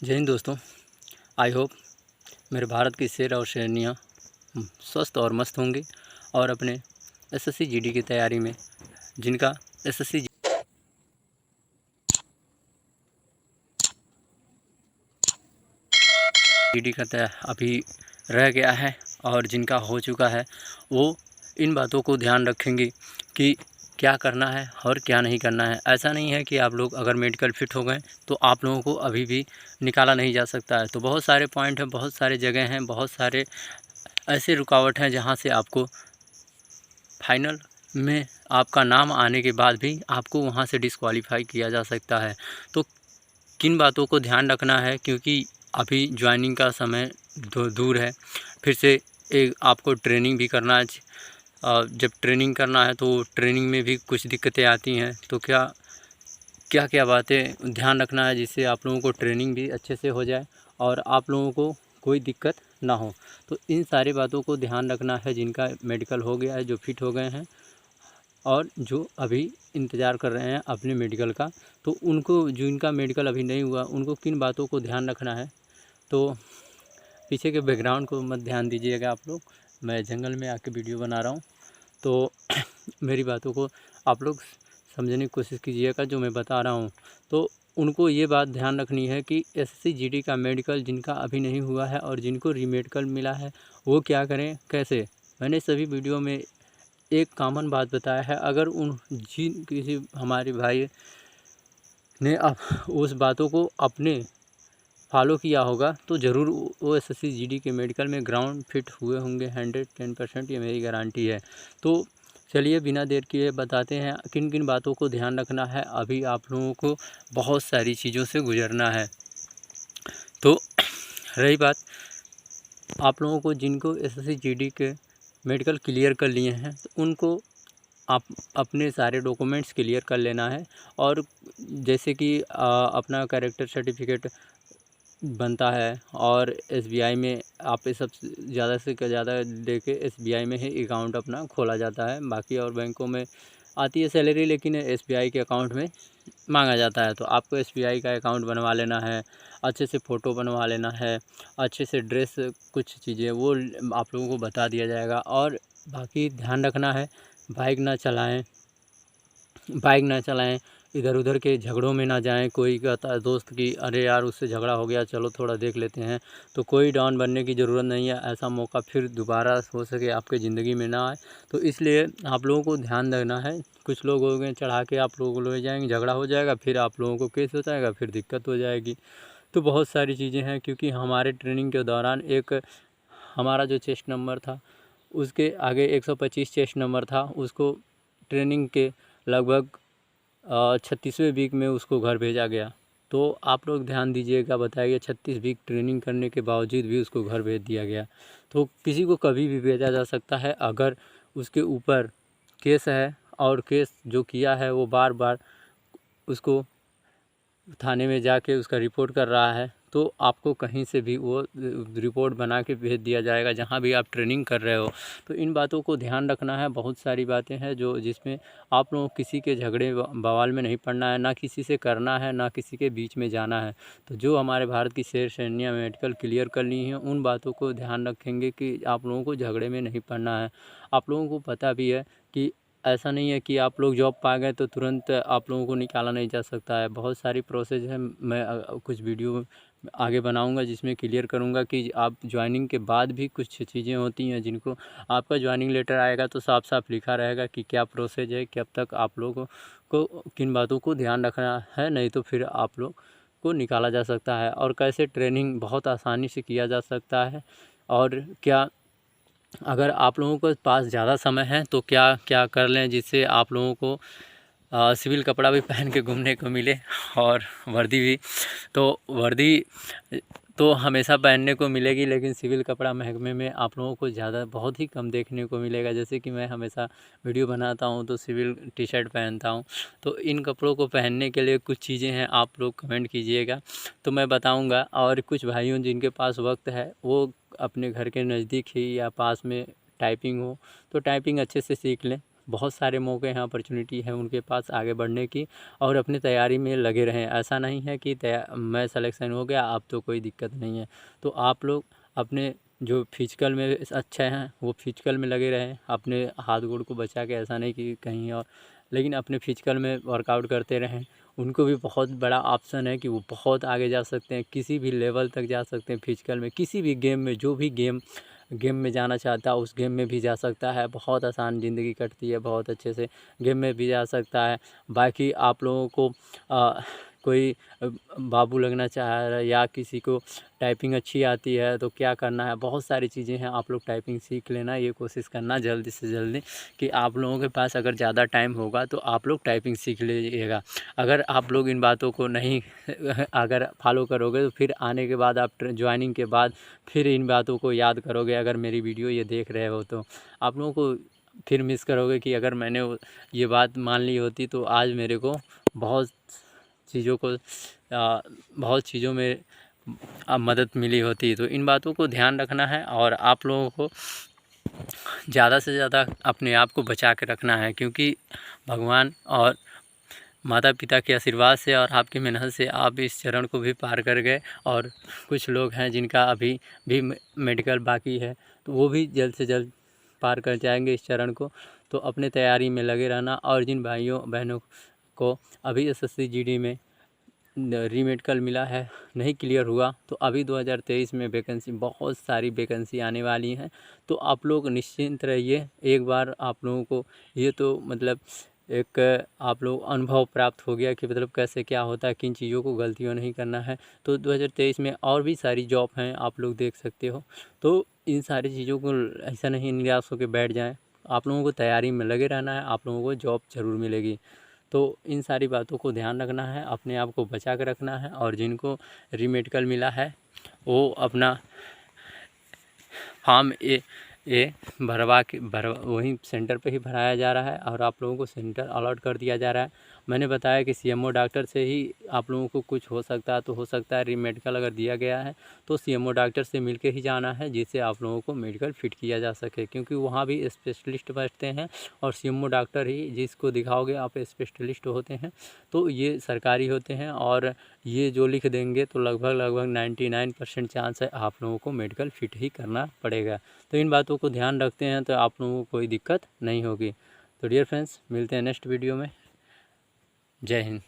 जय हिंद दोस्तों। I hope मेरे भारत की शेर और शेरनियाँ स्वस्थ और मस्त होंगे और अपने एसएससी जीडी की तैयारी में जिनका एसएससी जीडी का अभी रह गया है और जिनका हो चुका है वो इन बातों को ध्यान रखेंगे कि क्या करना है और क्या नहीं करना है। ऐसा नहीं है कि आप लोग अगर मेडिकल फिट हो गए तो आप लोगों को अभी भी निकाला नहीं जा सकता है। तो बहुत सारे पॉइंट हैं, बहुत सारे जगह हैं, बहुत सारे ऐसे रुकावट हैं जहाँ से आपको फाइनल में आपका नाम आने के बाद भी आपको वहाँ से डिस्क्वालीफाई किया जा सकता है। तो किन बातों को ध्यान रखना है, क्योंकि अभी ज्वाइनिंग का समय दूर है। फिर से एक आपको ट्रेनिंग भी करना है। जब ट्रेनिंग करना है तो ट्रेनिंग में भी कुछ दिक्कतें आती हैं। तो क्या क्या बातें ध्यान रखना है जिससे आप लोगों को ट्रेनिंग भी अच्छे से हो जाए और आप लोगों को कोई दिक्कत ना हो। तो इन सारी बातों को ध्यान रखना है जिनका मेडिकल हो गया है, जो फिट हो गए हैं और जो अभी इंतज़ार कर रहे हैं अपने मेडिकल का। तो उनको, जो इनका मेडिकल अभी नहीं हुआ, उनको किन बातों को ध्यान रखना है। तो पीछे के बैकग्राउंड को मत ध्यान दीजिएगा आप लोग, मैं जंगल में आके वीडियो बना रहा हूँ। तो मेरी बातों को आप लोग समझने की कोशिश कीजिएगा जो मैं बता रहा हूँ। तो उनको ये बात ध्यान रखनी है कि एसएससी जीडी का मेडिकल जिनका अभी नहीं हुआ है और जिनको रीमेडिकल मिला है वो क्या करें, कैसे। मैंने सभी वीडियो में एक कॉमन बात बताया है। अगर किसी हमारे भाई ने उस बातों को अपने फॉलो किया होगा तो ज़रूर वो एसएससी जीडी के मेडिकल में ग्राउंड फिट हुए होंगे 110%, ये मेरी गारंटी है। तो चलिए बिना देर किए बताते हैं किन किन बातों को ध्यान रखना है। अभी आप लोगों को बहुत सारी चीज़ों से गुजरना है। तो रही बात आप लोगों को, जिनको एसएससी जीडी के मेडिकल क्लियर कर लिए हैं तो उनको आप अपने सारे डॉक्यूमेंट्स क्लियर कर लेना है। और जैसे कि अपना कैरेक्टर सर्टिफिकेट बनता है और एसबीआई में आप ये सब ज़्यादा से ज़्यादा लेके एसबीआई में ही अकाउंट अपना खोला जाता है। बाकी और बैंकों में आती है सैलरी, लेकिन एसबीआई के अकाउंट में मांगा जाता है। तो आपको एसबीआई का अकाउंट बनवा लेना है, अच्छे से फ़ोटो बनवा लेना है, अच्छे से ड्रेस, कुछ चीज़ें वो आप लोगों को बता दिया जाएगा। और बाकी ध्यान रखना है बाइक ना चलाएं, इधर उधर के झगड़ों में ना जाएं। कोई कहता है दोस्त कि अरे यार उससे झगड़ा हो गया, चलो थोड़ा देख लेते हैं, तो कोई डाउन बनने की ज़रूरत नहीं है। ऐसा मौका फिर दोबारा हो सके आपके ज़िंदगी में ना आए। तो इसलिए आप लोगों को ध्यान रखना है। कुछ लोग हो गए चढ़ा के आप लोगों को ले जाएंगे, झगड़ा हो जाएगा, फिर आप लोगों को केस हो जाएगा, फिर दिक्कत हो जाएगी। तो बहुत सारी चीज़ें हैं, क्योंकि हमारे ट्रेनिंग के दौरान एक हमारा जो चेस्ट नंबर था उसके आगे 125 चेस्ट नंबर था। उसको ट्रेनिंग के लगभग 36वें वीक में उसको घर भेजा गया। तो आप लोग ध्यान दीजिएगा, बताइए 36 वीक ट्रेनिंग करने के बावजूद भी उसको घर भेज दिया गया। तो किसी को कभी भी भेजा जा सकता है अगर उसके ऊपर केस है और केस जो किया है वो बार बार उसको थाने में जाके उसका रिपोर्ट कर रहा है, तो आपको कहीं से भी वो रिपोर्ट बना के भेज दिया जाएगा जहाँ भी आप ट्रेनिंग कर रहे हो। तो इन बातों को ध्यान रखना है। बहुत सारी बातें हैं जो जिसमें आप लोगों को किसी के झगड़े बवाल में नहीं पड़ना है, ना किसी से करना है, ना किसी के बीच में जाना है। तो जो हमारे भारत की शेर शेरनियाँ मेडिकल क्लियर कर ली हैं उन बातों को ध्यान रखेंगे कि आप लोगों को झगड़े में नहीं पड़ना है। आप लोगों को पता भी है कि ऐसा नहीं है कि आप लोग जॉब पा गए तो तुरंत आप लोगों को निकाला नहीं जा सकता है। बहुत सारी प्रोसेस है। मैं कुछ वीडियो आगे बनाऊंगा जिसमें क्लियर करूंगा कि आप ज्वाइनिंग के बाद भी कुछ चीज़ें होती हैं जिनको आपका ज्वाइनिंग लेटर आएगा तो साफ साफ लिखा रहेगा कि क्या प्रोसेस है, कब तक आप लोगों को किन बातों को ध्यान रखना है, नहीं तो फिर आप लोग को निकाला जा सकता है। और कैसे ट्रेनिंग बहुत आसानी से किया जा सकता है, और क्या अगर आप लोगों के पास ज़्यादा समय है तो क्या क्या कर लें जिससे आप लोगों को सिविल कपड़ा भी पहन के घूमने को मिले और वर्दी भी। तो वर्दी तो हमेशा पहनने को मिलेगी, लेकिन सिविल कपड़ा महकमे में आप लोगों को बहुत ही कम देखने को मिलेगा। जैसे कि मैं हमेशा वीडियो बनाता हूं तो सिविल टी शर्ट पहनता हूं। तो इन कपड़ों को पहनने के लिए कुछ चीज़ें हैं, आप लोग कमेंट कीजिएगा तो मैं बताऊंगा। और कुछ भाइयों जिनके पास वक्त है वो अपने घर के नज़दीक ही या पास में टाइपिंग हो तो टाइपिंग अच्छे से सीख लें। बहुत सारे मौके हैं, अपॉर्चुनिटी है उनके पास आगे बढ़ने की, और अपनी तैयारी में लगे रहें। ऐसा नहीं है कि मैं सिलेक्शन हो गया अब तो कोई दिक्कत नहीं है। तो आप लोग अपने जो फिजिकल में अच्छे हैं वो फिजिकल में लगे रहें, अपने हाथ गोड़ को बचा के, ऐसा नहीं कि कहीं और, लेकिन अपने फिजिकल में वर्कआउट करते रहें। उनको भी बहुत बड़ा ऑप्शन है कि वो बहुत आगे जा सकते हैं, किसी भी लेवल तक जा सकते हैं फिजिकल में, किसी भी गेम में, जो भी गेम में जाना चाहता है उस गेम में भी जा सकता है। बहुत आसान ज़िंदगी कटती है, बहुत अच्छे से गेम में भी जा सकता है। बाकी आप लोगों को कोई बाबू लगना चाह रहा है या किसी को टाइपिंग अच्छी आती है तो क्या करना है, बहुत सारी चीज़ें हैं। आप लोग टाइपिंग सीख लेना, ये कोशिश करना जल्दी से जल्दी कि आप लोगों के पास अगर ज़्यादा टाइम होगा तो आप लोग टाइपिंग सीख लीजिएगा। अगर आप लोग इन बातों को नहीं अगर फॉलो करोगे तो फिर आने के बाद आप ज्वाइनिंग के बाद फिर इन बातों को याद करोगे। अगर मेरी वीडियो ये देख रहे हो तो आप लोगों को फिर मिस करोगे कि अगर मैंने ये बात मान ली होती तो आज मेरे को बहुत चीज़ों को बहुत चीज़ों में मदद मिली होती। तो इन बातों को ध्यान रखना है और आप लोगों को ज़्यादा से ज़्यादा अपने आप को बचा के रखना है, क्योंकि भगवान और माता पिता के आशीर्वाद से और आपकी मेहनत से आप इस चरण को भी पार कर गए। और कुछ लोग हैं जिनका अभी भी मेडिकल बाकी है तो वो भी जल्द से जल्द पार कर जाएंगे इस चरण को। तो अपने तैयारी में लगे रहना। और जिन भाइयों बहनों को अभी SSC GD में रीमेडिकल मिला है, नहीं क्लियर हुआ, तो अभी 2023 में वैकेंसी, बहुत सारी वैकेंसी आने वाली हैं। तो आप लोग निश्चिंत रहिए। एक बार आप लोगों को ये तो मतलब एक आप लोग अनुभव प्राप्त हो गया कि मतलब कैसे क्या होता है, किन चीज़ों को गलतियाँ नहीं करना है। तो 2023 में और भी सारी जॉब हैं, आप लोग देख सकते हो। तो इन सारी चीज़ों को ऐसा नहीं निराश होकर बैठ जाएं, आप लोगों को तैयारी में लगे रहना है, आप लोगों को जॉब ज़रूर मिलेगी। तो इन सारी बातों को ध्यान रखना है, अपने आप को बचा के रखना है। और जिनको रीमेडिकल मिला है वो अपना फॉर्म ए वहीं सेंटर पे ही भराया जा रहा है और आप लोगों को सेंटर अलॉट कर दिया जा रहा है। मैंने बताया कि CMO डॉक्टर से ही आप लोगों को कुछ हो सकता है, तो हो सकता है रीमेडिकल अगर दिया गया है तो CMO डॉक्टर से मिल के ही जाना है, जिससे आप लोगों को मेडिकल फिट किया जा सके। क्योंकि वहाँ भी स्पेशलिस्ट बैठते हैं और CMO डॉक्टर ही जिसको दिखाओगे आप स्पेशलिस्ट होते हैं। तो ये सरकारी होते हैं और ये जो लिख देंगे तो लगभग 99% चांस है आप लोगों को मेडिकल फिट ही करना पड़ेगा। तो इन बातों को ध्यान रखते हैं तो आप लोगों को कोई दिक्कत नहीं होगी। तो डियर फ्रेंड्स, मिलते हैं नेक्स्ट वीडियो में। जय हिंद।